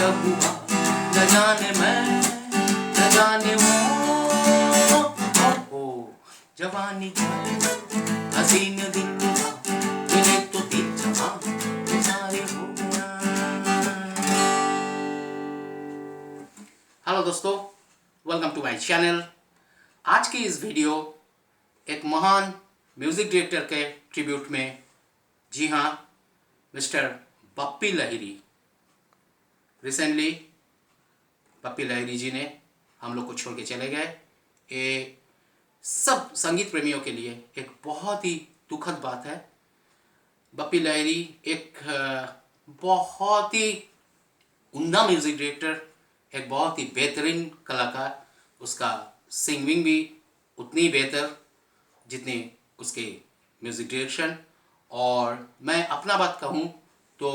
कब हुआ न जाने मैं न जाने वो जवानी हसीन दिल मिले तो दिल जहां सारे हो गया। हेलो दोस्तों, वेलकम टू माय चैनल। आज की इस वीडियो एक महान म्यूजिक डायरेक्टर के ट्रिब्यूट में, जी हाँ, मिस्टर बप्पी लाहिरी। रिसेंटली बप्पी लाहिरी जी ने हम लोग को छोड़ के चले गए। ये सब संगीत प्रेमियों के लिए एक बहुत ही दुखद बात है। बप्पी लाहिरी एक बहुत ही उम्दा म्यूजिक डायरेक्टर, एक बहुत ही बेहतरीन कलाकार। उसका सिंगिंग भी उतनी बेहतर जितनी उसकी म्यूजिक डायरेक्शन। और मैं अपना बात कहूँ तो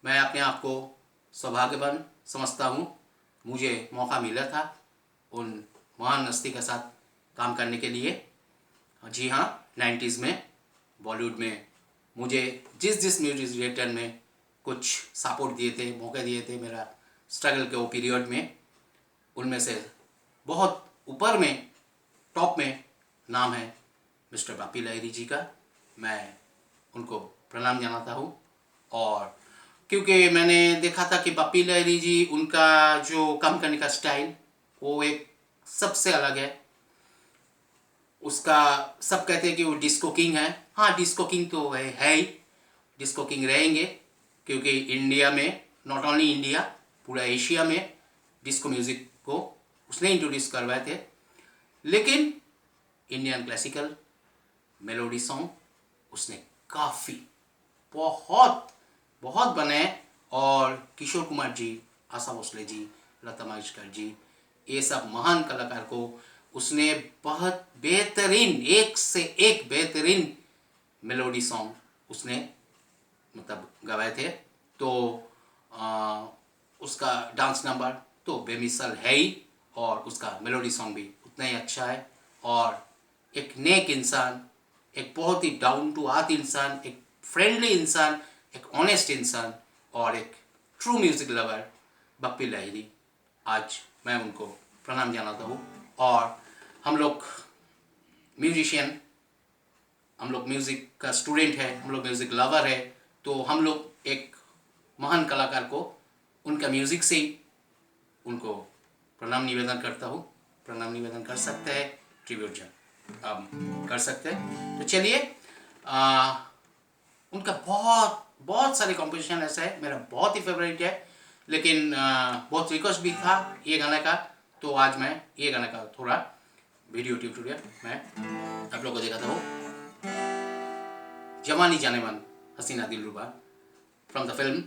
मैं अपने आप को सौभाग्यवान समझता हूँ। मुझे मौका मिला था उन महान हस्ती के साथ काम करने के लिए। जी हाँ, 90s में बॉलीवुड में मुझे जिस म्यूजिक डायरेक्टर में कुछ सपोर्ट दिए थे, मौके दिए थे मेरा स्ट्रगल के वो पीरियड में, उनमें से बहुत ऊपर में, टॉप में नाम है मिस्टर बप्पी लाहिरी जी का। मैं उनको प्रणाम जनाता हूँ। और क्योंकि मैंने देखा था कि बप्पी लाहिरी जी, उनका जो काम करने का स्टाइल वो एक सबसे अलग है। उसका सब कहते हैं कि वो डिस्को किंग है। हाँ, डिस्को किंग तो है ही, डिस्को किंग रहेंगे, क्योंकि इंडिया में, नॉट ओनली इंडिया, पूरा एशिया में डिस्को म्यूज़िक को उसने इंट्रोड्यूस करवाए थे। लेकिन इंडियन क्लासिकल मेलोडी सॉन्ग उसने काफ़ी बहुत बहुत बनाए। और किशोर कुमार जी, आशा भोसले जी, लता मंगेशकर जी, ये सब महान कलाकार को उसने बहुत बेहतरीन, एक से एक बेहतरीन मेलोडी सॉन्ग उसने मतलब गवाए थे। तो उसका डांस नंबर तो बेमिसाल है ही, और उसका मेलोडी सॉन्ग भी उतना ही अच्छा है। और एक नेक इंसान, एक बहुत ही डाउन टू अर्थ इंसान, एक फ्रेंडली इंसान, एक ऑनेस्ट इंसान और एक true music lover Bappi Lahiri, आज मैं उनको प्रणाम जनाता हूँ। और हम लोग म्यूजिशियन, हम लोग म्यूज़िक का स्टूडेंट है, हम लोग म्यूज़िक लवर है, तो हम लोग एक महान कलाकार को उनका म्यूज़िक से ही उनको प्रणाम निवेदन करता हूँ। प्रणाम निवेदन कर सकते हैं, ट्रिब्यूट आप कर सकते हैं। तो चलिए, उनका बहुत सारे कॉम्पोजिशन ऐसा है, मेरा बहुत ही फेवरेट है। लेकिन बहुत रिक्वेस्ट भी था ये गाने का, तो आज मैं ये गाने का थोड़ा वीडियो ट्यूटोरियल मैं आप लोगों को दिखाता हूँ। जवानी जानेमन हसीना दिलरुबा फ्रॉम द फिल्म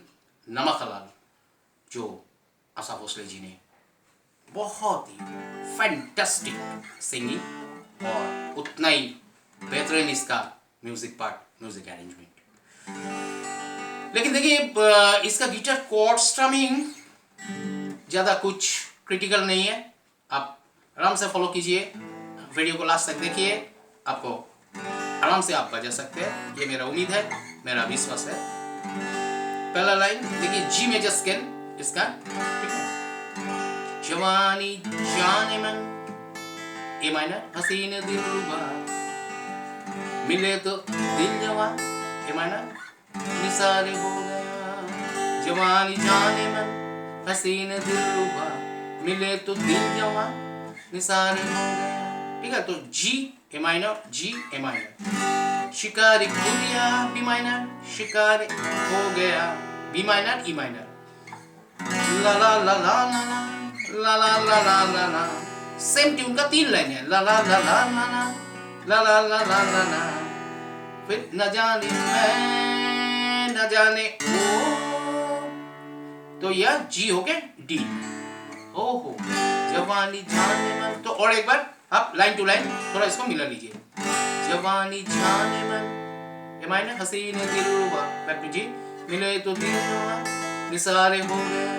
नमक हलाल, जो आशा भोसले जी ने बहुत ही फैंटास्टिक सिंगिंग और उतना ही बेहतरीन इसका म्यूजिक पार्ट, म्यूजिक अरेंजमेंट। लेकिन देखिए, इसका गिटार कॉर्ड स्ट्रमिंग ज़्यादा कुछ क्रिटिकल नहीं है। आप आराम से फॉलो कीजिए, वीडियो को लास्ट तक देखिए, आपको आराम से आप बजा सकते हैं, ये मेरा उम्मीद है, मेरा विश्वास है। पहला लाइन देखिए, जी मेजर स्केल इसका, ठीक है। जवानी जानेमन, ए माइनर, हसीन दिलरुबा, मिले तो दिल जवां, ए माइनर, निसारे हो गया। जवानी जानेमन, हसीन दिलरुबा, मिले तो दिल जवां, निसारे हो गया। ठीक है, तो जी ए माइनर, जी ए माइनर, शिकारी खुदिया बी माइनर, शिकारी हो गया बी माइनर, ई माइनर, ला ला ला ला ला ला ला ला ला ला ला। सेम ट्यून का 3 लाइन है, ला ला ला ला ला ला ला ला ला ला ला ला। फिर न जाने मैं न जाने वो, तो यह जी हो गया डी। ओहो, जवानी जानेमन, तो और एक बार आप लाइन टू लाइन थोड़ा इसको मिला लीजिए। जवानी जानेमन, ए माइनर, हसीन दिलरुबा, बैक टू जी, मिले तो दिल जवां, निसारे हो गया,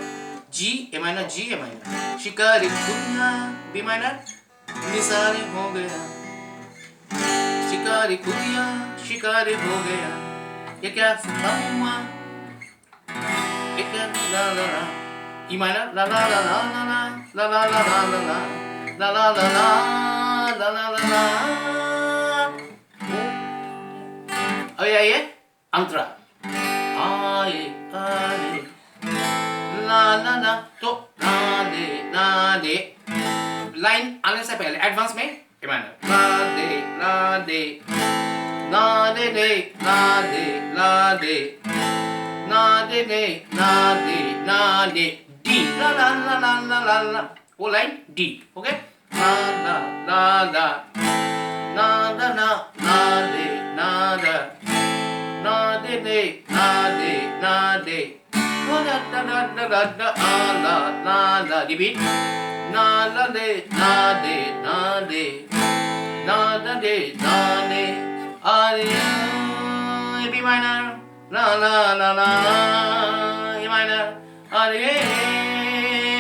जी ए माइनर, जी ए माइनर, शिकारी खुदिया बी माइनर, निसारे हो गया, शिकारी खुदिया शिकारी हो गया, ये क्या हुआ, ये क्या ला ला ला E minor, la la la la la la la la la la la la la la la la la la. अब ये आइए अंतरा, आए आए ला ला ला, तो ना दे लाइन आने से पहले एडवांस में ए माइनर, ला दे ना दे दे ना दे ना दे ना दे दे ना दे डी, ला ला ला ला ला ला ला, वो लाइन डी, ओके, ला ला ला ला ना दा ना दे ना दा ना दे दे ना दे ना दे da da da da da da la la la, repeat, na la de na de na de na da de na de, A B minor, la la la la, A minor, A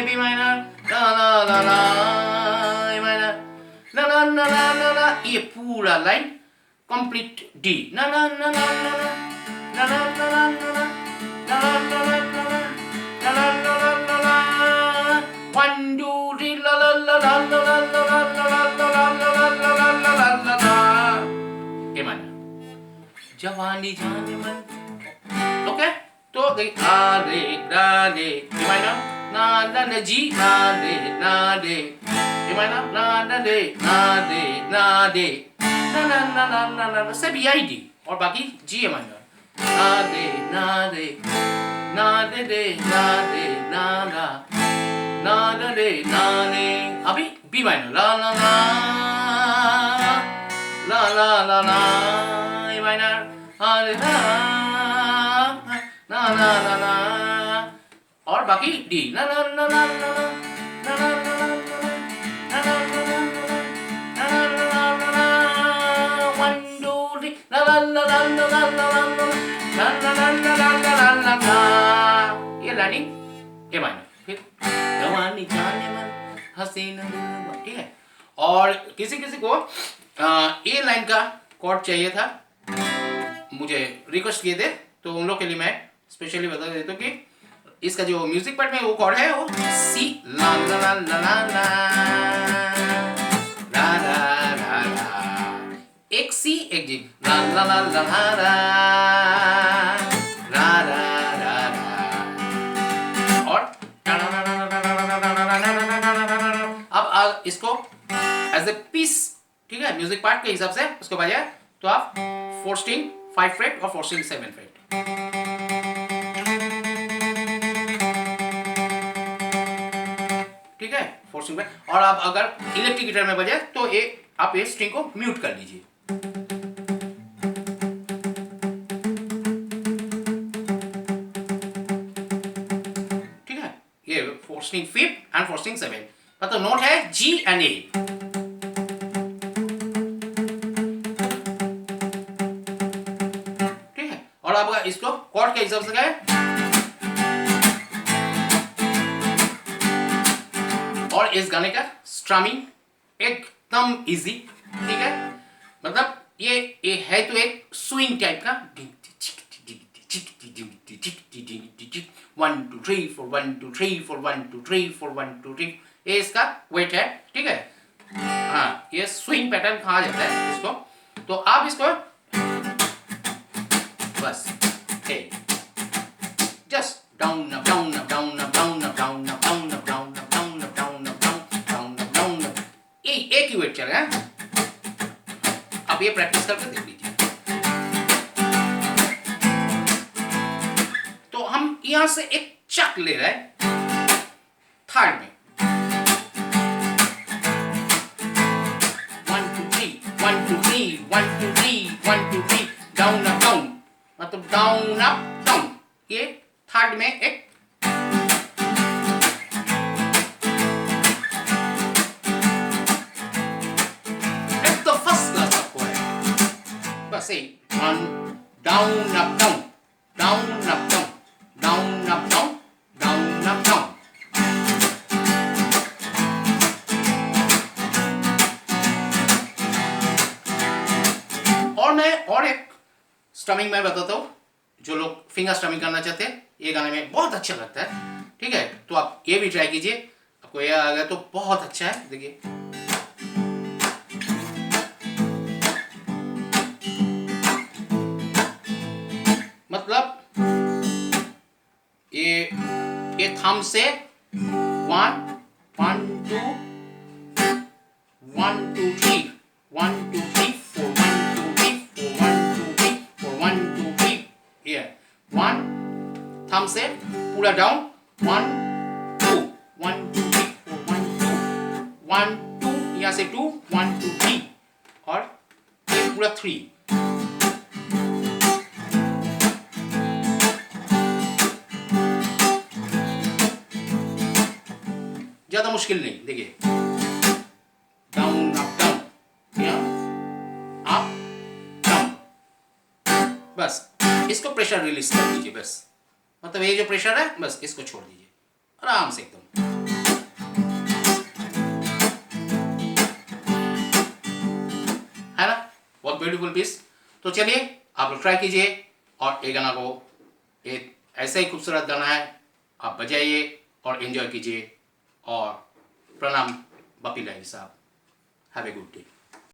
B minor, la la la la, A minor, la la la la la la, ये पूरा line complete D, na na na na na na na na na na na. La la la la la la la la la la. 1 2 3 la la la la la la la la la la la la la la la. ए माना जवानी जाने मन, okay, तो गई आ रे रा रे, ए माना ना ना ना जी ना दे ए माना ना ना दे ना दे ना ना ना ना सब यही डी और बाकी जी ए माना ना दे ना दे ना दे दे ना दे ना ला ना दे ना ने, अभी बी माइनर, ला ला ला ला ला ला ला, ए माइनर, ला ला ला ला ला, और बाकी डी, ला ला ला ला ला ला ला ला ला ला ला, 1 2 3 ला ला ला ला ला ला ला ला, ये लाइनिंग ए माइनर, फिर जवानी जाने मन हसीना, ठीक है। और किसी किसी को ए लाइन का कॉर्ड चाहिए था, मुझे रिक्वेस्ट किए थे, तो उन लोग के लिए मैं स्पेशली बता देता हूँ कि इसका जो म्यूजिक पार्ट में वो कॉर्ड है वो सी, ला ला ला ला ला ला ला ला ला ला, एक सी एक जी, ला ला ला ला ला ला ला ला ला ला, और अब इसको एज ए पीस, ठीक है, म्यूजिक पार्ट के हिसाब से उसको बजाए तो आप 4 स्ट्रिंग 5 फ्रेट और 4 स्ट्रिंग 7 फ्रेट, ठीक है, 4 स्ट्रिंग फ्रेट। और आप अगर इलेक्ट्रिक गिटार में बजाए तो आप ये स्ट्रिंग को म्यूट कर लीजिए, ठीक है, ये 4 स्ट्रिंग 5 एंड 4 स्ट्रिंग 7, मतलब नोट है जी एंड ए, ठीक है। और आप इसको कॉर्ड के हिसाब से गाए, और इस गाने का स्ट्रमिंग एकदम इजी, ठीक है, मतलब ये है तो एक स्विंग टाइप का, 1 2 3 4 1 2 3 4 1 2 3 4 1 2 3, ये इसका वेट है, ठीक है, हाँ, ये स्विंग पैटर्न कहा जाता है इसको। तो आप इसको बस just down up down up down up down up down up down up down up down up down up down up down up, ये एक ही वेट चलेगा, आप ये प्रैक्टिस करके देख लीजिए। तो हम यहां से एक चक ले रहे हैं थर्ड में, 1 2 3 1 2 3 1 2 3 1 2 3, डाउन अप डाउन, मतलब डाउन अप डाउन, ये थर्ड में एक, तो फर्स्ट क्लास आपको है, बस ये down up down down up down down up down down up down. और मैं और एक स्ट्रमिंग में बताता हूँ, जो लोग फिंगर स्ट्रमिंग करना चाहते हैं, ये गाने में बहुत अच्छा लगता है। ठीक है, तो आप ये भी ट्राई कीजिए, आपको ये आ गया तो बहुत अच्छा है। देखिए मतलब ये थंब से 1 1 2 1 2 3 1 2 3 4 1 2 3 4 1 2 3 4 1 2 3 ये 1 थंब से पूरा डाउन 1 2 1 2 3 4 1 2 1 2 यहाँ से 2 1 2 3 और ये पूरा 3। ज्यादा मुश्किल नहीं, देखिए down up down up down, बस इसको प्रेशर रिलीज कर दीजिए, बस मतलब ये जो प्रेशर है बस इसको छोड़ दीजिए आराम से एकदम। है ना, बहुत ब्यूटीफुल पीस। तो चलिए आप लोग ट्राई कीजिए और ये गाना को, एक ऐसा ही खूबसूरत गाना है, आप बजाइए और एंजॉय कीजिए। और प्रणाम बप्पी लाहिरी साहब, हैव ए गुड डे।